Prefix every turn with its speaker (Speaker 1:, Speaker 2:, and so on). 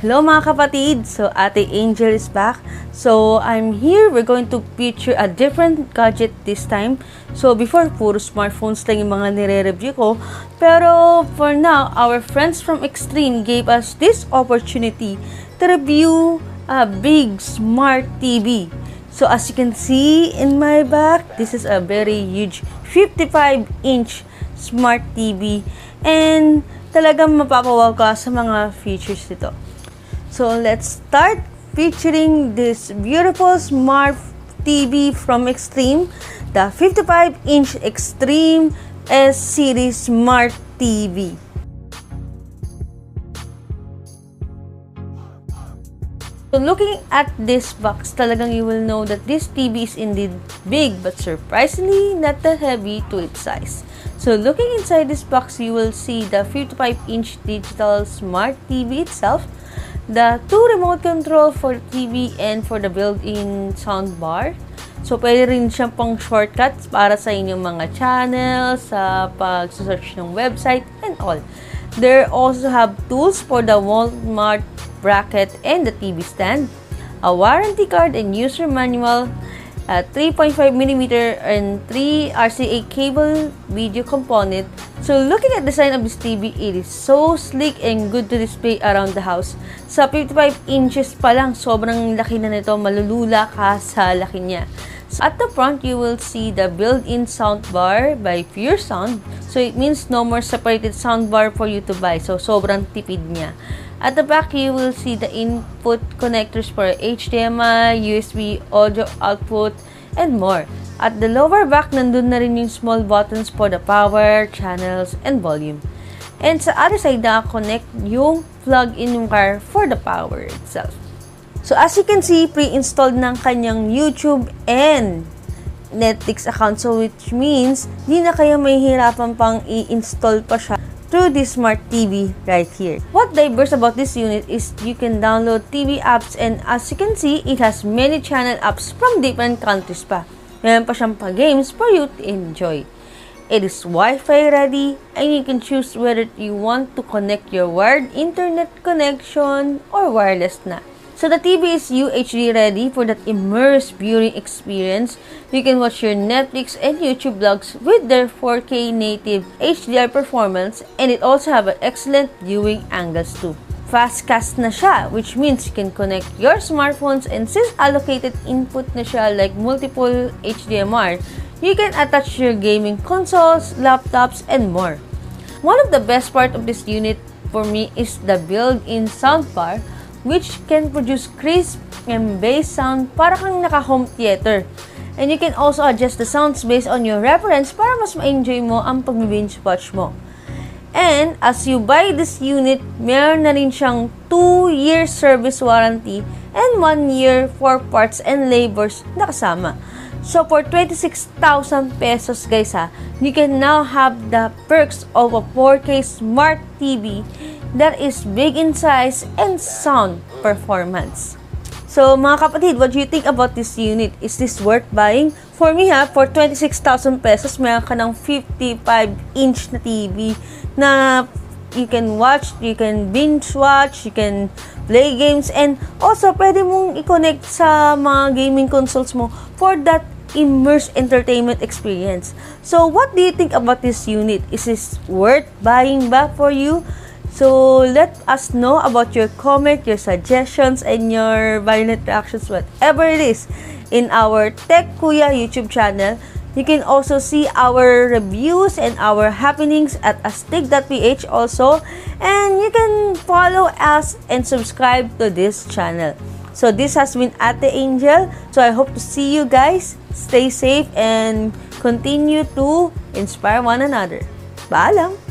Speaker 1: Hello mga kapatid! So, Ate Angel is back. So, I'm here. We're going to feature a different gadget this time. So, before, puro smartphones lang yung mga nire-review ko. Pero, for now, our friends from Extreme gave us this opportunity to review a big smart TV. So, as you can see in my back, this is a very huge 55-inch smart TV. And, talagang mapapawaw ka sa mga features nito. So, let's start featuring this beautiful smart TV from Extreme, the 55-inch Extreme S-Series Smart TV. So, looking at this box, talagang you will know that this TV is indeed big but surprisingly not that heavy to its size. So, looking inside this box, you will see the 55-inch digital smart TV itself, the 2 remote control for the TV and for the built-in soundbar. So, pwede rin siyang pang shortcuts para sa inyong mga channels, sa pag-search ng website, and all. There also have tools for the Walmart bracket and the TV stand, a warranty card and user manual, a 3.5mm and 3 RCA cable video component. So, looking at the design of this TV, it is so sleek and good to display around the house. Sa 55 inches pa lang, sobrang laki na nito, malulula ka sa laki niya. So, at the front, you will see the built-in soundbar by Pure Sound. So, it means no more separated soundbar for you to buy. So, sobrang tipid niya. At the back, you will see the input connectors for HDMI, USB, audio output, and more. At the lower back, nandun na rin yung small buttons for the power, channels, and volume. And sa other side, naka-connect yung plug-in wire for the power itself. So, as you can see, pre-installed ng kanyang YouTube and Netflix account. So, which means, di na kayo mahihirapan pang i-install pa siya through this smart TV right here. What diverse about this unit is you can download TV apps, and as you can see, it has many channel apps from different countries pa. Meron pa siyang pa-games for you to enjoy. It is Wi-Fi ready, and you can choose whether you want to connect your wired internet connection or wireless na. So the TV is UHD ready for that immersive viewing experience. You can watch your Netflix and YouTube vlogs with their 4K native HDR performance, and it also have an excellent viewing angles too. Fastcast na siya, which means you can connect your smartphones, and since allocated input na siya like multiple HDMI, you can attach your gaming consoles, laptops, and more. One of the best part of this unit for me is the built-in soundbar, which can produce crisp and bass sound para kang naka-home theater. And you can also adjust the sounds based on your reference para mas ma-enjoy mo ang pag-binge watch mo. And as you buy this unit, meron na rin siyang 2-year service warranty and 1 year for parts and labors na kasama. So for 26,000 pesos guys you can now have the perks of a 4K smart TV that is big in size and sound performance. So mga kapatid, what do you think about this unit? Is this worth buying? For me for 26,000 pesos, meron ka ng 55-inch na TV na you can watch, you can binge watch, you can play games, and also pwede mong i-connect sa mga gaming consoles mo for that immersive entertainment experience. So what do you think about this unit? Is this worth buying ba for you? So, let us know about your comment, your suggestions, and your violent reactions, whatever it is, in our Tech Kuya YouTube channel. You can also see our reviews and our happenings at astig.ph also. And you can follow us and subscribe to this channel. So, this has been Ate Angel. So, I hope to see you guys. Stay safe and continue to inspire one another. Paalam!